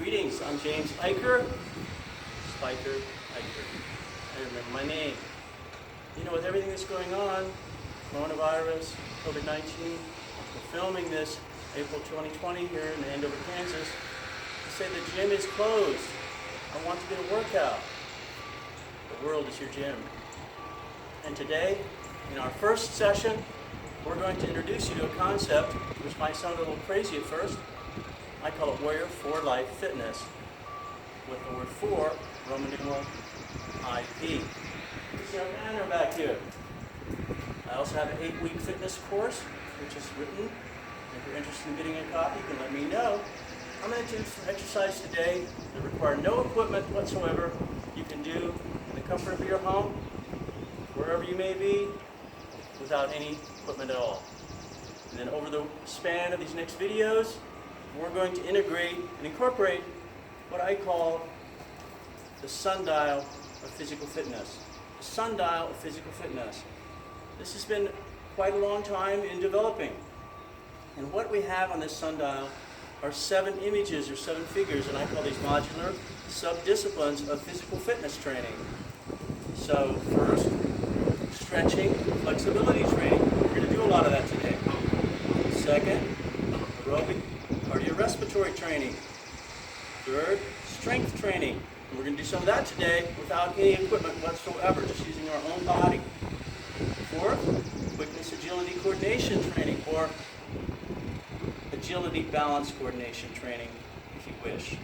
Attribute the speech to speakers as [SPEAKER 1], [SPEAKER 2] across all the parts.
[SPEAKER 1] Greetings, I'm James Eicher. Spiker Eicher. I remember my name. You know, with everything that's going on, coronavirus, COVID-19, we're filming this April 2020 here in Andover, Kansas. To say the gym is closed. I want to get a workout. The world is your gym. And today, in our first session, we're going to introduce you to a concept which might sound a little crazy at first. I call it Warrior for Life Fitness, with the word "for" Roman numeral IP. You see our banner back here. I also have an 8-week fitness course, which is written. If you're interested in getting a copy, you can let me know. I'm going to do some exercise today that require no equipment whatsoever. You can do in the comfort of your home, wherever you may be, without any equipment at all. And then over the span of these next videos, we're going to integrate and incorporate what I call the sundial of physical fitness. The sundial of physical fitness. This has been quite a long time in developing. And what we have on this sundial are 7 images or 7 figures, and I call these modular sub-disciplines of physical fitness training. So first, stretching, flexibility training. We're going to do a lot of that today. Second, aerobic cardiorespiratory training. Third, strength training. And we're going to do some of that today without any equipment whatsoever, just using our own body. Fourth, quickness, agility, coordination training, or agility, balance, coordination training, if you wish.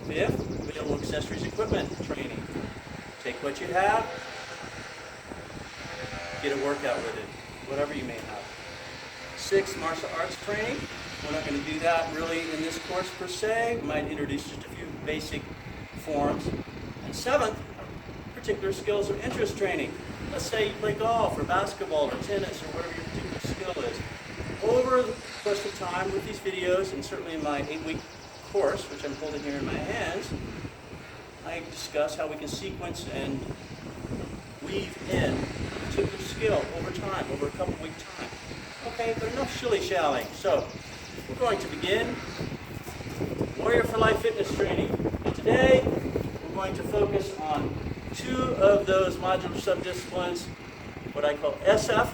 [SPEAKER 1] Fifth, available accessories, equipment training. Take what you have, get a workout with it, whatever you may have. Sixth, martial arts training. We're not going to do that really in this course per se. We might introduce just a few basic forms. And seventh, particular skills of interest training. Let's say you play golf or basketball or tennis or whatever your particular skill is. Over the course of time with these videos, and certainly in my 8-week course, which I'm holding here in my hands, I discuss how we can sequence and weave in a particular skill over time, over a couple week time. Okay, but enough shilly-shallying. So, we're going to begin Warrior for Life Fitness Training. And today, we're going to focus on 2 of those modular subdisciplines, what I call SF,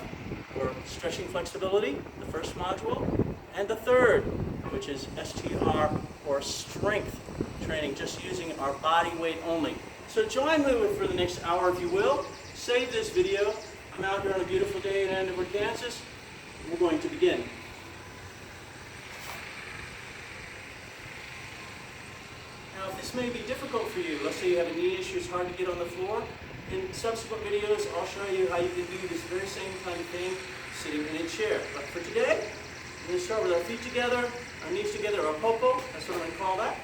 [SPEAKER 1] or stretching flexibility, the first module, and the third, which is STR, or strength training, just using our body weight only. So join me for the next hour, if you will. Save this video. I'm out here on a beautiful day in Andover, Kansas. We're going to begin. Now, if this may be difficult for you, let's say you have a knee issue, it's hard to get on the floor, in subsequent videos, I'll show you how you can do this very same kind of thing sitting in a chair. But for today, we're going to start with our feet together, our knees together, our popo, that's what I'm going to call that.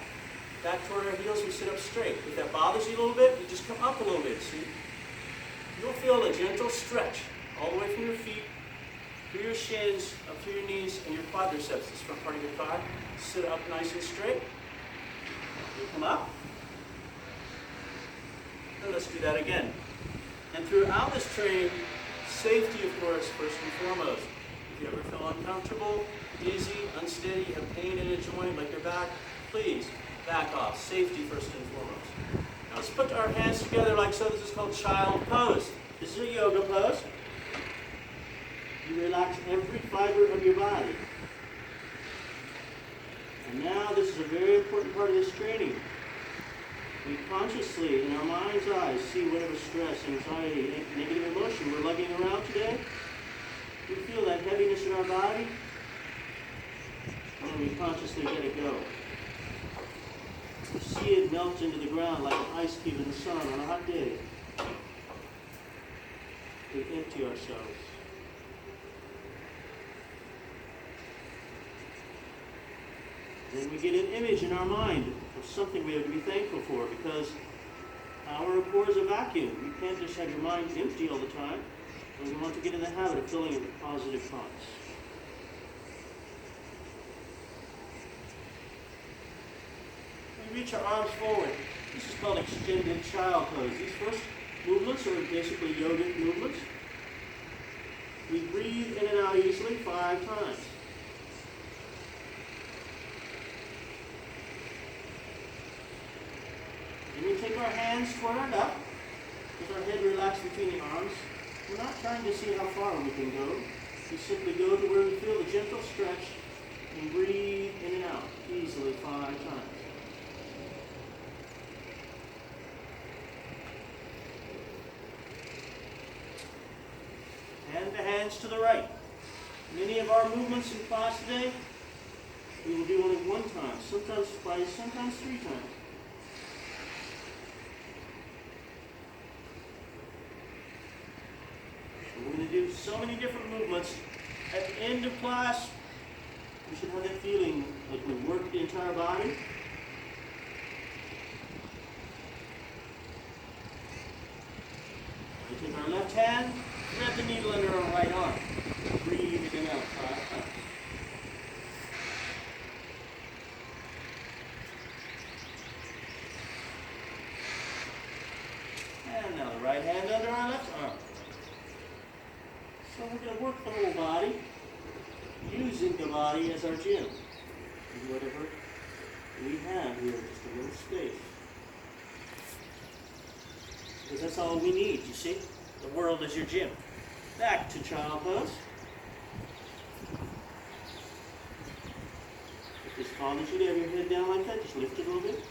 [SPEAKER 1] Back toward our heels, we sit up straight. If that bothers you a little bit, you just come up a little bit, see? You'll feel a gentle stretch all the way from your feet, through your shins, up through your knees, and your quadriceps, this front part of your thigh. Sit up nice and straight. You come up. And let's do that again. And throughout this training, safety, of course, first and foremost. If you ever feel uncomfortable, dizzy, unsteady, you have pain in a joint like your back, please back off. Safety first and foremost. Now let's put our hands together like so. This is called child pose. This is a yoga pose. You relax every fiber of your body. And now this is a very important part of this training. We consciously, in our mind's eyes, see whatever stress, anxiety, negative emotion we're lugging around today. We feel that heaviness in our body, and we consciously let it go. We see it melt into the ground like an ice cube in the sun on a hot day. We empty ourselves. Then we get an image in our mind of something we have to be thankful for, because our core is a vacuum. You can't just have your mind empty all the time. And we want to get in the habit of filling it with positive thoughts. We reach our arms forward. This is called extended child pose. These first movements are basically yogic movements. We breathe in and out easily 5 times. we take our hands toward up, with our head relaxed between the arms. We're not trying to see how far we can go. We simply go to where we feel the gentle stretch and breathe in and out easily 5 times. And the hands to the right. Many of our movements in class today, we will do only 1 time, sometimes twice, sometimes 3 times. We're going to do so many different movements. At the end of class, we should have that feeling like we worked the entire body. We take our left hand, grab the needle under our right arm. Breathe it in out 5 times. And now the right hand under our left arm. So we're going to work the whole body, using the body as our gym. And whatever we have here, just a little space. Because that's all we need, you see? The world is your gym. Back to child pose. If this bothers you to have your head down like that, just lift it a little bit.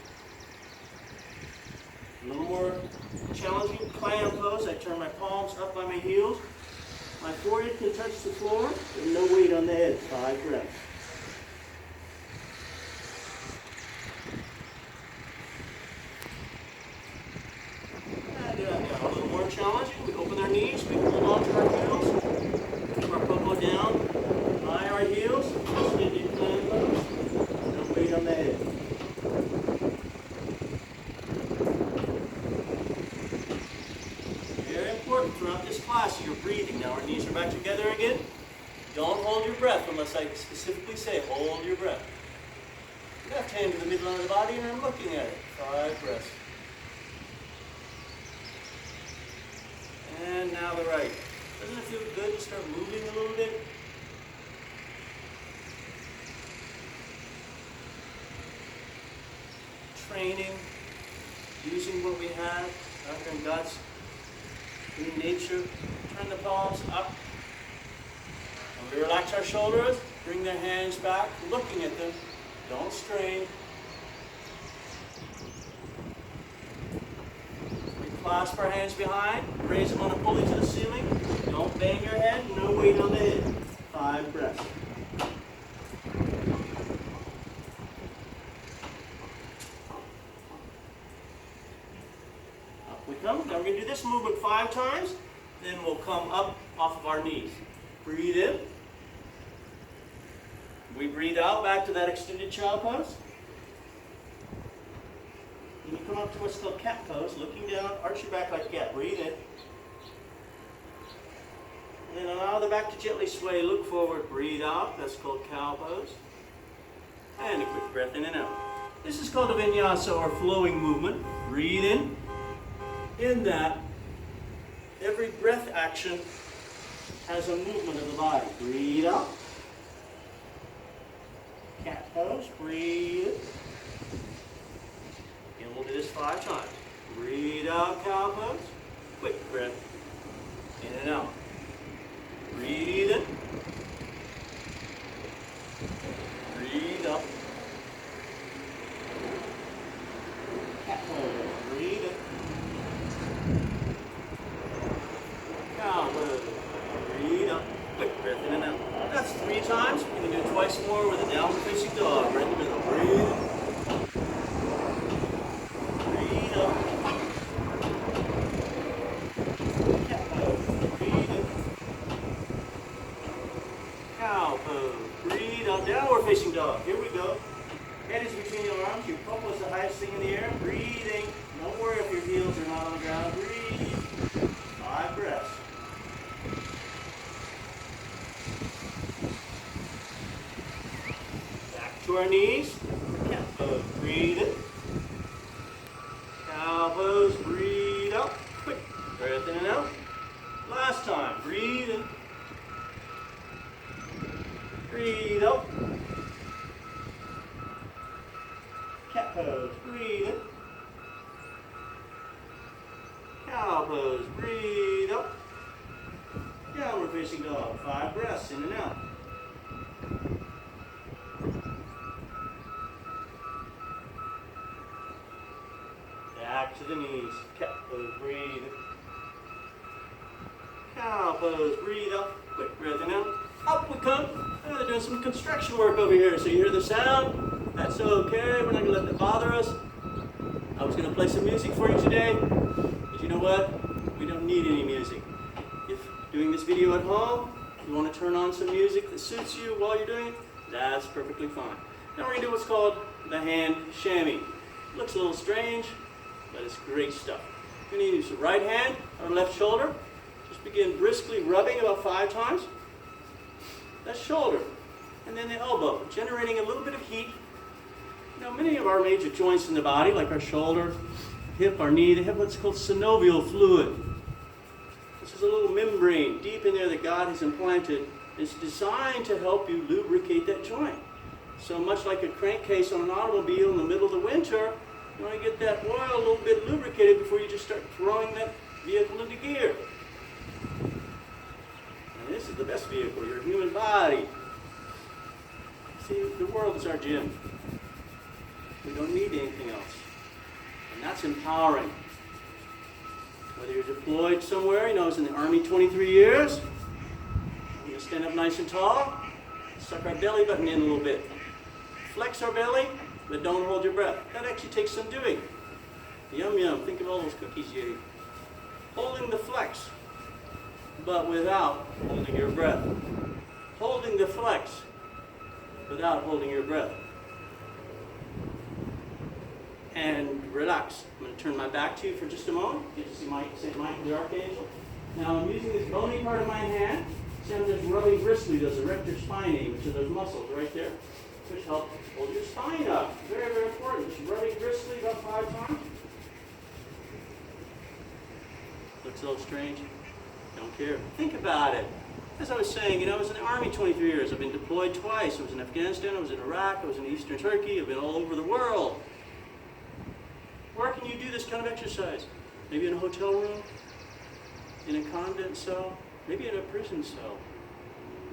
[SPEAKER 1] A little more challenging, clam pose. I turn my palms up by my heels. My forehead can touch the floor, and no weight on the head. 5 breaths. And now a little more challenging. We open our knees, we hold on to our heels, keep our popo down by our heels, just into clam pose. No weight on the head. Throughout this class, you're breathing. Now our knees are back together again. Don't hold your breath unless I specifically say hold your breath. Left hand to the midline of the body and I'm looking at it. 5 breaths. And now the right. Doesn't it feel good to start moving a little bit? Training, using what we have out there in God's in nature. Turn the palms up. And we relax our shoulders, bring their hands back, looking at them. Don't strain. We clasp our hands behind, raise them on a pulley to the ceiling. Don't bang your head, no weight on the head. 5 breaths. Now we're going to do this movement 5 times, then we'll come up off of our knees. Breathe in. We breathe out back to that extended child pose. Then you come up to what's called cat pose, looking down, arch your back like a cat. Breathe in. And then allow the back to gently sway, look forward, breathe out. That's called cow pose. And a quick breath in and out. This is called a vinyasa or flowing movement. Breathe in. In that, every breath action has a movement of the body. Breathe out. Cat pose. Breathe. And we'll do this 5 times. Breathe out, cow pose. Quick breath. In and out. Breathe in. Breathe up. Cat pose. Breathe in. Cow pose. Breathe up. Quick breath in and out. That's 3 times. We're going to do it twice more with a downward facing dog. Right in the middle. Breathe in. Breathe up. Cat pose. Breathe in. Cow pose. Breathe out. Downward facing dog. Here we go. Head is between your arms. Your popo is the highest thing in the air. Breathing. Don't worry if your heels are not on the ground. Breathe. 5 breaths. Back to our knees. Cat pose. Breathe in. Cow pose. Breathe out. Quick breath in and out. Last time. Breathe in. Breathe out. Cat pose. Breathe in. Cow pose. Breathe up. Downward facing dog. 5 breaths in and out. Back to the knees. Cat pose. Breathe. Cow pose. Breathe up. Quick breath in and out. Up we come. Oh, they're doing some construction work over here. So you hear the sound? That's okay. We're not going to let that bother us. I was going to play some music for you today, but you know what? We don't need any music. If doing this video at home, you want to turn on some music that suits you while you're doing it, that's perfectly fine. Now we're going to do what's called the hand chamois. Looks a little strange, but it's great stuff. We're going to use the right hand on our left shoulder. Just begin briskly rubbing about 5 times. That shoulder, and then the elbow, generating a little bit of heat. Now, many of our major joints in the body, like our shoulder, hip, our knee, they have what's called synovial fluid. This is a little membrane deep in there that God has implanted. It's designed to help you lubricate that joint. So much like a crankcase on an automobile in the middle of the winter, you want to get that oil a little bit lubricated before you just start throwing that vehicle into gear. And this is the best vehicle, your human body. See, the world is our gym. We don't need anything else. And that's empowering. Whether you're deployed somewhere, I was in the Army 23 years. We're going to stand up nice and tall, suck our belly button in a little bit. Flex our belly, but don't hold your breath. That actually takes some doing. Yum yum, think of all those cookies you ate. Holding the flex, but without holding your breath. Holding the flex, without holding your breath. And relax. I'm going to turn my back to you for just a moment. You can see St. Michael the Archangel. Now I'm using this bony part of my hand. See, I'm just rubbing briskly those erector spinae, which are those muscles right there, which help hold your spine up. Very, very important. Just rubbing briskly about 5 times. Looks a little strange. Don't care. Think about it. As I was saying, I was in the Army 23 years. I've been deployed twice. I was in Afghanistan, I was in Iraq, I was in Eastern Turkey. I've been all over the world. Where can you do this kind of exercise? Maybe in a hotel room, in a convent cell, maybe in a prison cell,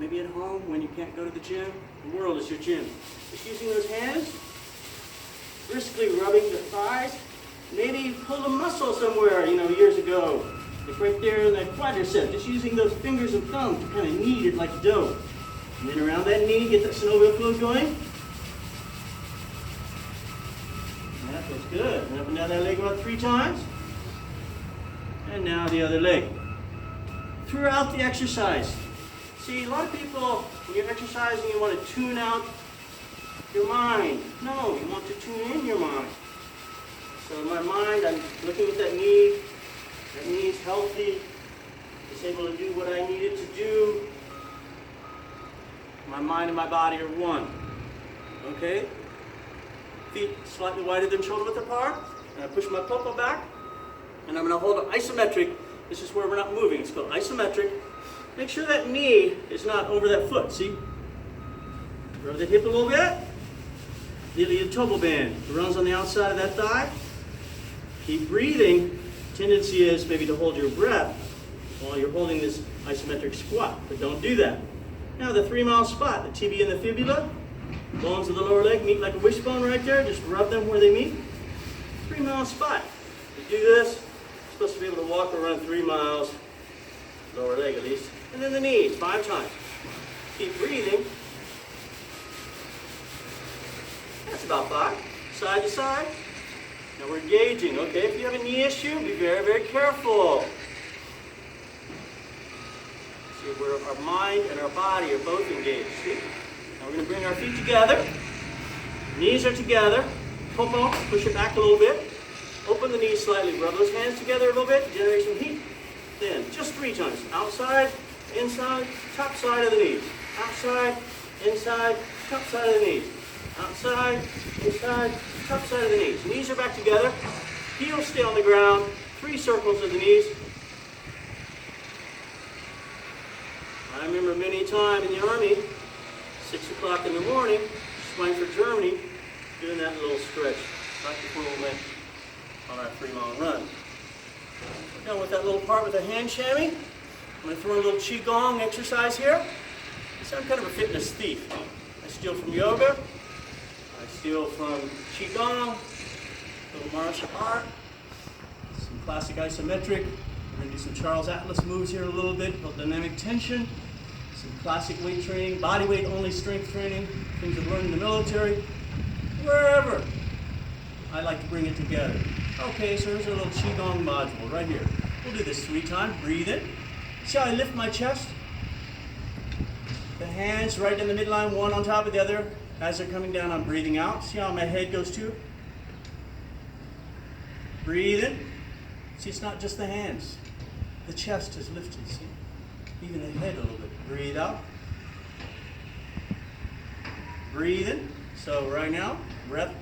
[SPEAKER 1] maybe at home when you can't go to the gym. The world is your gym. Just using those hands, briskly rubbing the thighs. Maybe you pulled a muscle somewhere, years ago. Like right there in that quadricep. Just using those fingers and thumbs to kind of knead it like dough. And then around that knee, get that synovial fluid going. That feels good. And up and down that leg about 3 times. And now the other leg. Throughout the exercise. See, a lot of people, when you're exercising, you want to tune out your mind. No, you want to tune in your mind. So in my mind, I'm looking at that knee. That knee's healthy. It's able to do what I need it to do. My mind and my body are one. Okay? Feet slightly wider than shoulder width apart. And I push my popo back. And I'm going to hold it isometric. This is where we're not moving. It's called isometric. Make sure that knee is not over that foot. See? Rub the hip a little bit. The iliotibial band runs on the outside of that thigh. Keep breathing. Tendency is maybe to hold your breath while you're holding this isometric squat, but don't do that. Now the 3-mile spot, the tibia and the fibula, bones of the lower leg meet like a wishbone right there. Just rub them where they meet. 3-mile spot. You do this, you're supposed to be able to walk or run 3 miles, lower leg at least, and then the knees 5 times. Keep breathing. That's about 5. Side to side. Now we're engaging, okay? If you have a knee issue, be very, very careful. See, where our mind and our body are both engaged, see? Now we're going to bring our feet together. Knees are together. Popo, push it back a little bit. Open the knees slightly. Rub those hands together a little bit. Generate some heat. Then, just 3 times. Outside, inside, top side of the knees. Outside, inside, top side of the knees. Outside, inside, top side of the knees. Knees are back together. Heels stay on the ground. 3 circles of the knees. I remember many times in the Army, 6 o'clock in the morning, flying for Germany, doing that little stretch right before we went on our 3-mile run. Done with that little part with the hand chamois. I'm going to throw a little qigong exercise here. So I'm kind of a fitness thief. I steal from yoga. I steal from qigong, little martial art, some classic isometric. We're going to do some Charles Atlas moves here a little bit, called dynamic tension, some classic weight training, body weight only strength training, things I've learned in the military, wherever. I like to bring it together. Okay, so here's our little qigong module right here. We'll do this 3 times. Breathe in. See how I lift my chest? The hands right in the midline, one on top of the other. As they're coming down, I'm breathing out. See how my head goes too? Breathe in. See, it's not just the hands. The chest is lifted, see? Even the head a little bit. Breathe out. Breathe in. So right now, breath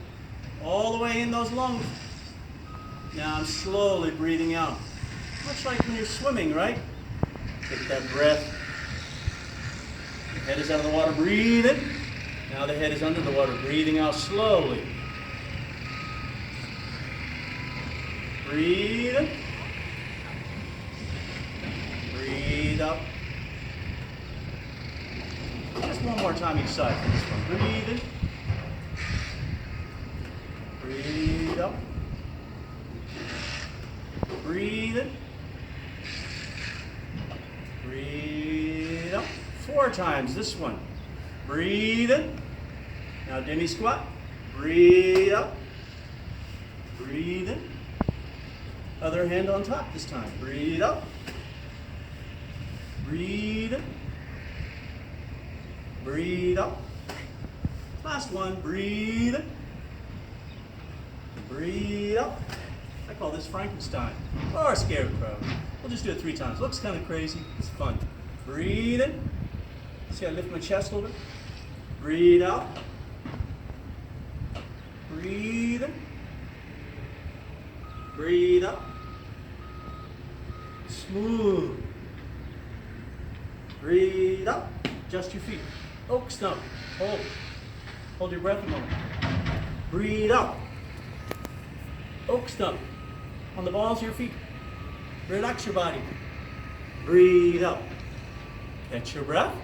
[SPEAKER 1] all the way in those lungs. Now I'm slowly breathing out. Much like when you're swimming, right? Take that breath. The head is out of the water. Breathe in. Now the head is under the water. Breathing out slowly. Breathe in. Breathe out. Just one more time each side for this one. Breathe in. Breathe out. Breathe in. Breathe out. 4 times this one. Breathe in. Now demi squat. Breathe out. Breathe in. Other hand on top this time. Breathe out. Breathe in. Breathe out. Last one. Breathe in. Breathe out. I call this Frankenstein or Scarecrow. We'll just do it 3 times. Looks kind of crazy. It's fun. Breathe in. See, I lift my chest a little bit. Breathe out. Breathe in. Breathe out. Smooth. Breathe out. Adjust your feet. Oak stump. Hold. Hold your breath a moment. Breathe out. Oak stump. On the balls of your feet. Relax your body. Breathe out. Catch your breath.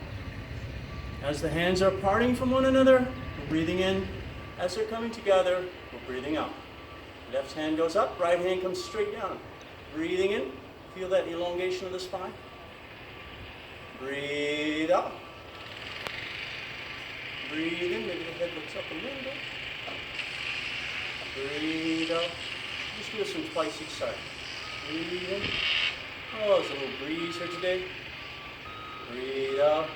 [SPEAKER 1] As the hands are parting from one another, we're breathing in. As they're coming together, we're breathing out. Left hand goes up, right hand comes straight down. Breathing in. Feel that elongation of the spine. Breathe out. Breathe in. Maybe the head looks up a little bit. Breathe out. Just do some twice each side. Breathe in. Oh, there's a little breeze here today. Breathe out.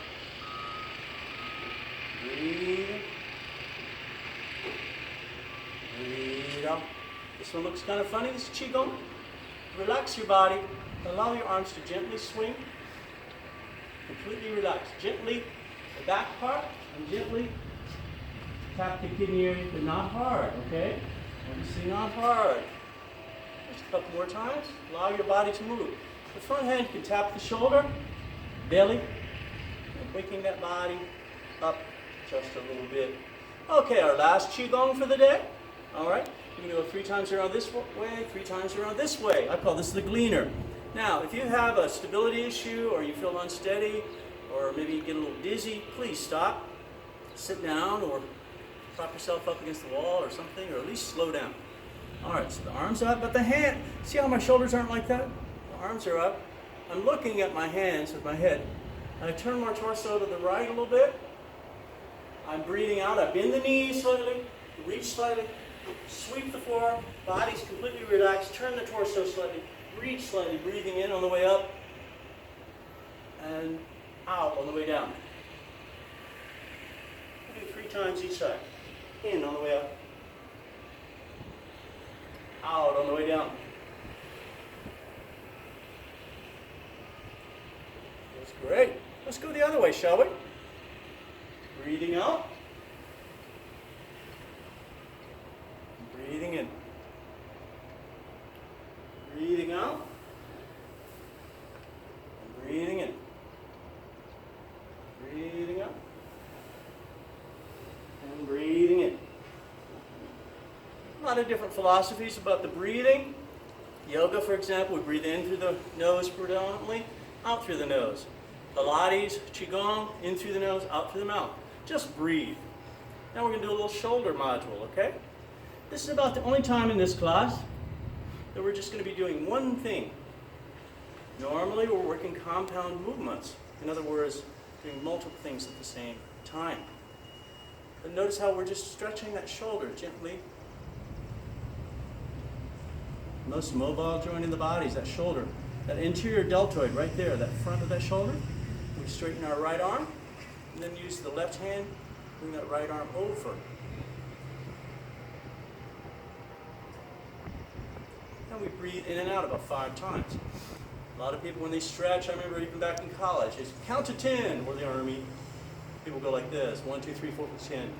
[SPEAKER 1] Breathe in. Breathe out. This one looks kind of funny. This is qigong. Relax your body. Allow your arms to gently swing. Completely relax. Gently the back part and gently tap the kidney area, but not hard, okay? Obviously not hard. Just a couple more times. Allow your body to move. The front hand can tap the shoulder, belly, waking that body up just a little bit. Okay, our last qigong for the day. All right, we're going to go 3 times around this way, 3 times around this way. I call this the gleaner. Now, if you have a stability issue or you feel unsteady or maybe you get a little dizzy, please stop, sit down or prop yourself up against the wall or something, or at least slow down. All right, so the arms are up, but the hand, see how my shoulders aren't like that? The arms are up. I'm looking at my hands with my head. I turn my torso to the right a little bit. I'm breathing out. I bend the knees slightly, reach slightly, sweep the floor, body's completely relaxed, turn the torso slightly, reach slightly, breathing in on the way up, and out on the way down. We'll do 3 times each side. In on the way up, out on the way down. That's great. Let's go the other way, shall we? Breathing out. Breathing in. Breathing out. And breathing in. Breathing out. And breathing in. A lot of different philosophies about the breathing. Yoga, for example, we breathe in through the nose predominantly, out through the nose. Pilates, Qigong, in through the nose, out through the mouth. Just breathe. Now we're going to do a little shoulder module, okay? This is about the only time in this class that we're just going to be doing one thing. Normally we're working compound movements. In other words, doing multiple things at the same time. But notice how we're just stretching that shoulder gently. Most mobile joint in the body is that shoulder. That anterior deltoid right there, that front of that shoulder. We straighten our right arm and then use the left hand, bring that right arm over. And we breathe in and out about 5 times. A lot of people, when they stretch, I remember even back in college, they count to 10, or the Army. People go like this, 1, 2, 3, 4, 10.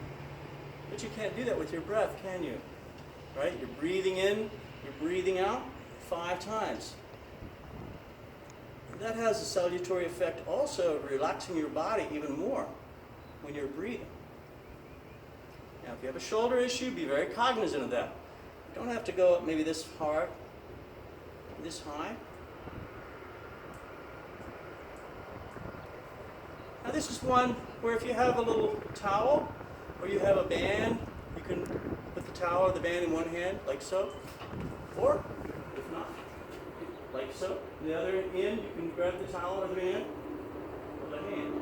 [SPEAKER 1] But you can't do that with your breath, can you? Right? You're breathing in, you're breathing out 5 times. And that has a salutary effect also of relaxing your body even more when you're breathing. Now, if you have a shoulder issue, be very cognizant of that. You don't have to go up maybe this hard, this high. Now this is one where if you have a little towel or you have a band, you can put the towel or the band in one hand, like so. Or, if not, like so. The other end, you can grab the towel or the band with the hand.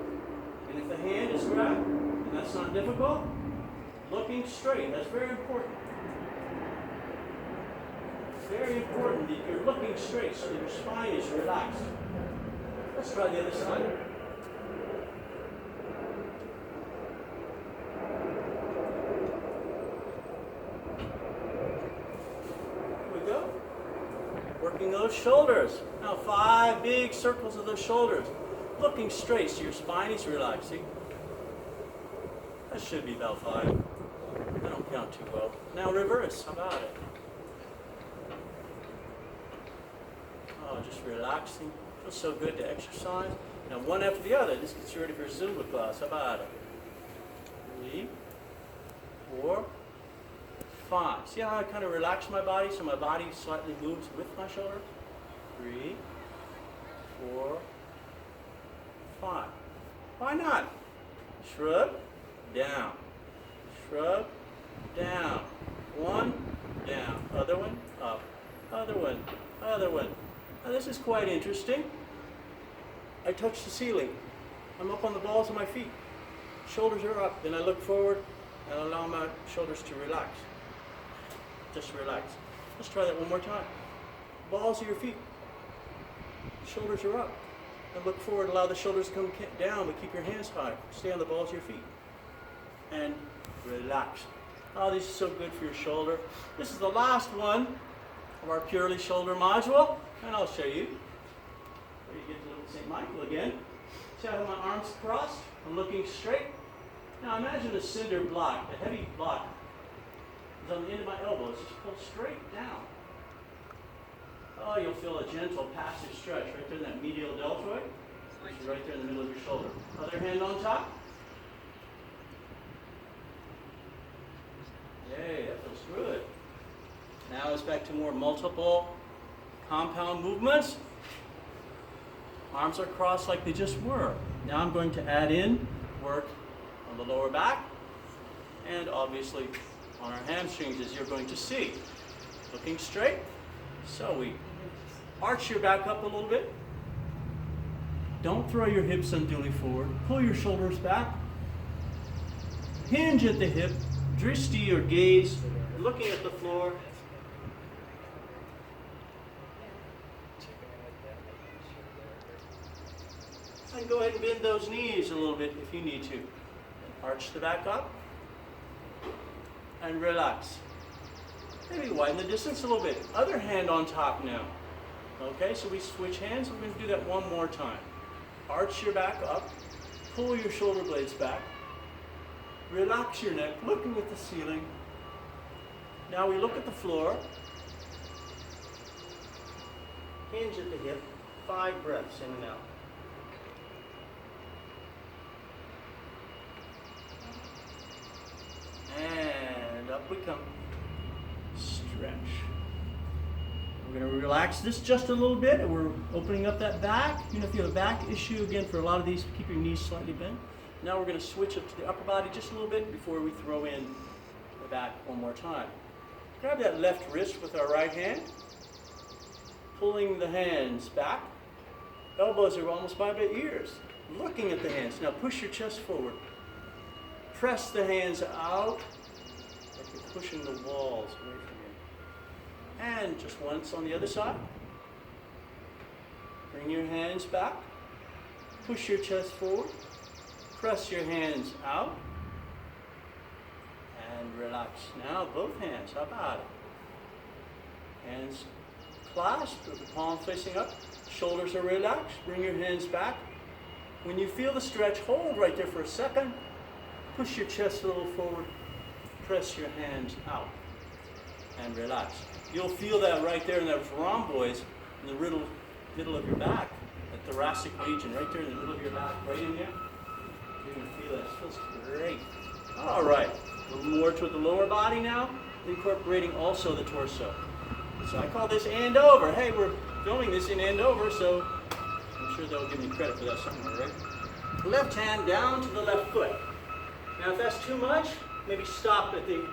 [SPEAKER 1] And if the hand is grabbed, and that's not difficult, looking straight, that's very important. Very important that you're looking straight so that your spine is relaxed. Let's try the other side. Working those shoulders. Now 5 big circles of those shoulders. Looking straight so your spine is relaxed. See? That should be about 5. I don't count too well. Now reverse. How about it? Oh, just relaxing. Feels so good to exercise. Now one after the other. This gets you ready for a Zumba class. How about it? 3, 4, 5. See how I kind of relax my body so my body slightly moves with my shoulder? 3, 4, 5. Why not? Shrug, down. Shrug, down. 1, down. Other one, up. Other one, other one. Now this is quite interesting. I touch the ceiling. I'm up on the balls of my feet. Shoulders are up. Then I look forward and allow my shoulders to relax. Just relax. Let's try that one more time. Balls of your feet. Shoulders are up. And look forward. Allow the shoulders to come down, but keep your hands high. Stay on the balls of your feet. And relax. Oh, this is so good for your shoulder. This is the last one of our purely shoulder module. And I'll show you. There you get to little St. Michael again. See how I have my arms crossed? I'm looking straight. Now imagine a cinder block, a heavy block. On the end of my elbows, just pull straight down. Oh, you'll feel a gentle passive stretch right there in that medial deltoid, which is right there in the middle of your shoulder. Other hand on top. Yay, that feels good. Now it's back to more multiple compound movements. Arms are crossed like they just were. Now I'm going to add in work on the lower back and obviously on our hamstrings, as you're going to see. Looking straight. So we arch your back up a little bit. Don't throw your hips unduly forward. Pull your shoulders back. Hinge at the hip. Drishti or gaze, looking at the floor. And go ahead and bend those knees a little bit if you need to. Arch the back up. And relax. Maybe widen the distance a little bit. Other hand on top now. Okay, so we switch hands. We're going to do that one more time. Arch your back up. Pull your shoulder blades back. Relax your neck, looking at the ceiling. Now we look at the floor. Hinge at the hip. 5 breaths in and out. And up we come. Stretch. We're going to relax this just a little bit, and we're opening up that back. You know, if you have a back issue, again, for a lot of these, keep your knees slightly bent. Now we're going to switch up to the upper body just a little bit before we throw in the back one more time. Grab that left wrist with our right hand, pulling the hands back. Elbows are almost by the ears. Looking at the hands. Now push your chest forward. Press the hands out like you're pushing the walls away from you. And just once on the other side. Bring your hands back. Push your chest forward. Press your hands out. And relax. Now both hands. How about it? Hands clasped with the palm facing up. Shoulders are relaxed. Bring your hands back. When you feel the stretch, hold right there for a second. Push your chest a little forward. Press your hands out. And relax. You'll feel that right there in those rhomboids in the middle of your back. The thoracic region, right there in the middle of your back. Right in there. You're going to feel that. It feels great. All right. A little more toward the lower body now. Incorporating also the torso. So I call this and over. Hey, we're filming this in and over, so I'm sure they'll give me credit for that somewhere, right? Left hand down to the left foot. Now if that's too much, maybe stop at the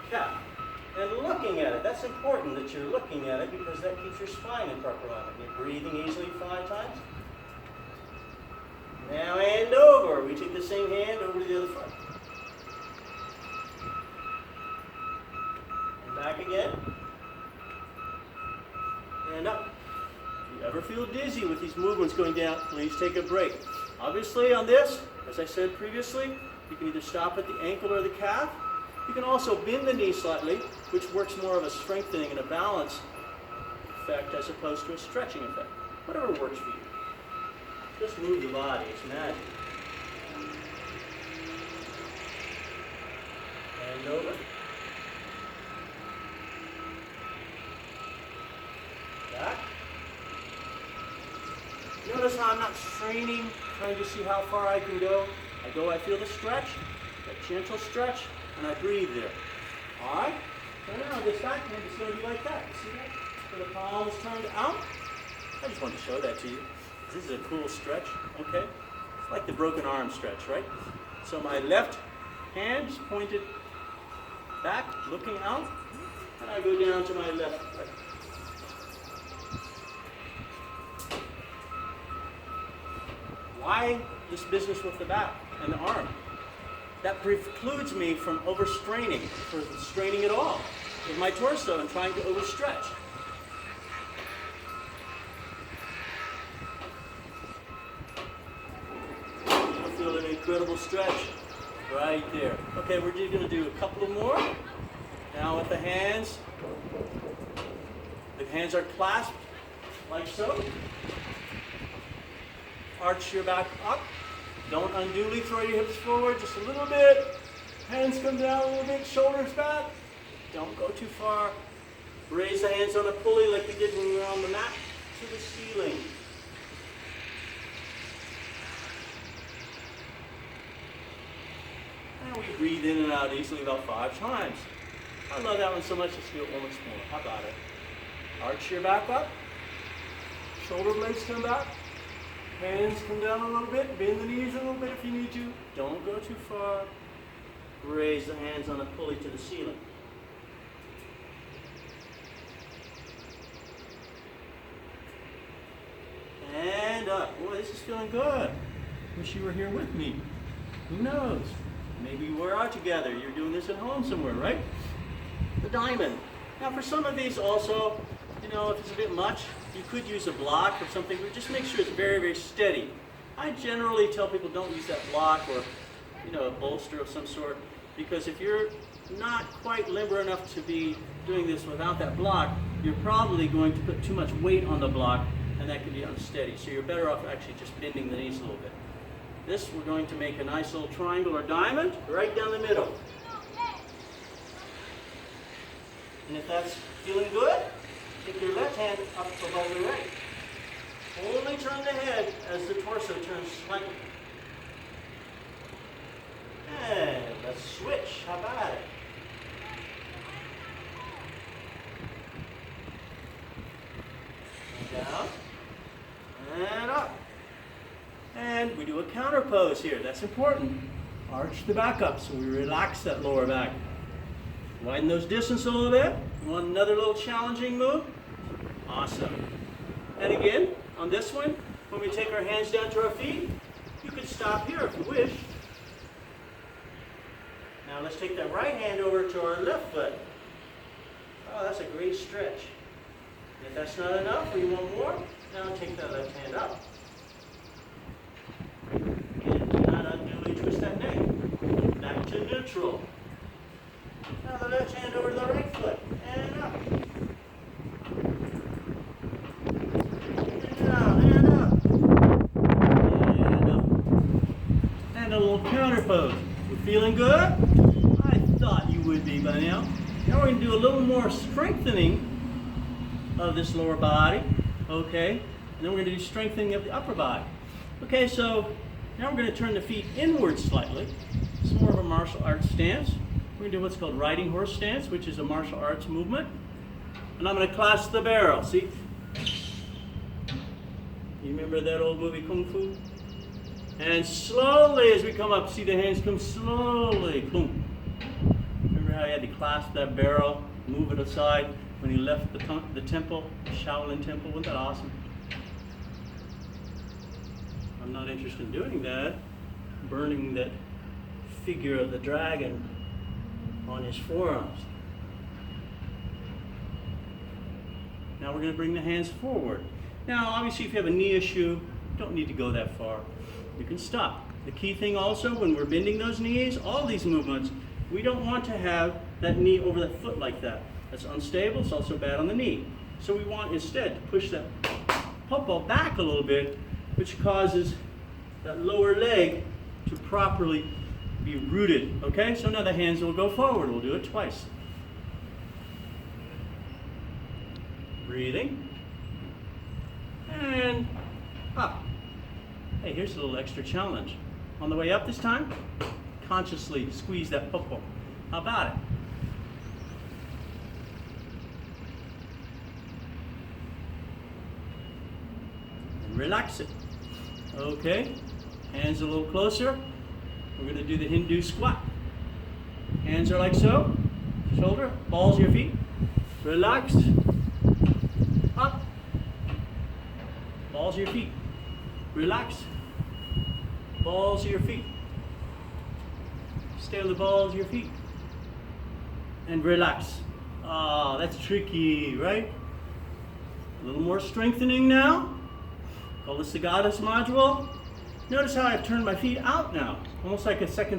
[SPEAKER 1] calf. And looking at it, that's important that you're looking at it because that keeps your spine in proper alignment. You're breathing easily 5 times. Now and over. We take the same hand over to the other foot. And back again. And up. If you ever feel dizzy with these movements going down, please take a break. Obviously on this, as I said previously, you can either stop at the ankle or the calf. You can also bend the knee slightly, which works more of a strengthening and a balance effect as opposed to a stretching effect. Whatever works for you. Just move the body, it's magic. And over. Back. Notice how I'm not straining, trying to see how far I can go. I feel the stretch, that gentle stretch, and I breathe there. All right? So now this back hand is going to be like that. You see that? So the palms turned out. I just wanted to show that to you. This is a cool stretch, okay? It's like the broken arm stretch, right? So my left hand is pointed back, looking out, and I go down to my left foot. Why this business with the back and the arm? That precludes me from overstraining, from straining at all with my torso and trying to overstretch. You'll feel an incredible stretch right there. Okay, we're just going to do a couple more. Now with the hands are clasped like so. Arch your back up. Don't unduly throw your hips forward, just a little bit. Hands come down a little bit, shoulders back. Don't go too far. Raise the hands on a pulley like we did when we were on the mat to the ceiling. And we breathe in and out easily about 5 times. I love that one so much, let's do it once more. How about it? Arch your back up. Shoulder blades come back. Hands come down a little bit, bend the knees a little bit if you need to. Don't go too far. Raise the hands on a pulley to the ceiling. And up. Boy, this is feeling good. Wish you were here with me. Who knows? Maybe we're out together. You're doing this at home somewhere, right? The diamond. Now for some of these also, you know, if it's a bit much, you could use a block or something, but just make sure it's very, very steady. I generally tell people don't use that block or, you know, a bolster of some sort, because if you're not quite limber enough to be doing this without that block, you're probably going to put too much weight on the block, and that can be unsteady. So you're better off actually just bending the knees a little bit. This, we're going to make a nice little triangle or diamond right down the middle. And if that's feeling good, take your left hand up above the right. Only turn the head as the torso turns slightly. And let's switch. How about it? pose here. That's important. Arch the back up so we relax that lower back. Widen those distance a little bit. You want another little challenging move? Awesome. And again, on this one, when we take our hands down to our feet, you can stop here if you wish. Now let's take that right hand over to our left foot. Oh, that's a great stretch. If that's not enough or you want more, now take that left hand up. And do not unduly twist that neck. Back to neutral. Now the left hand over to the right foot. And up. And out, and up. And up. And a little counter pose. You feeling good? I thought you would be by now. Now we're going to do a little more strengthening of this lower body. Okay? And then we're going to do strengthening of the upper body. Okay, so now we're going to turn the feet inward slightly. It's more of a martial arts stance. We're going to do what's called riding horse stance, which is a martial arts movement. And I'm going to clasp the barrel. See? You remember that old movie Kung Fu? And slowly as we come up, see the hands come slowly. Boom. Remember how you had to clasp that barrel, move it aside when you left the temple, the Shaolin temple? Wasn't that awesome? I'm not interested in doing that. Burning that figure of the dragon on his forearms. Now we're going to bring the hands forward. Now obviously if you have a knee issue, you don't need to go that far. You can stop. The key thing also when we're bending those knees, all these movements, we don't want to have that knee over that foot like that. That's unstable, it's also bad on the knee. So we want instead to push that popo back a little bit, which causes that lower leg to properly be rooted. Okay, so now the hands will go forward. We'll do it twice. Breathing. And up. Hey, here's a little extra challenge. On the way up this time, consciously squeeze that popo. How about it? And relax it. Okay, hands a little closer. We're going to do the Hindu squat. Hands are like so. Shoulder, balls of your feet. Relaxed. Up. Balls of your feet. Relax. Balls of your feet. Stay on the balls of your feet. And relax. Ah, that's tricky, right? A little more strengthening now. Call this the goddess module. Notice how I've turned my feet out now. Almost like a second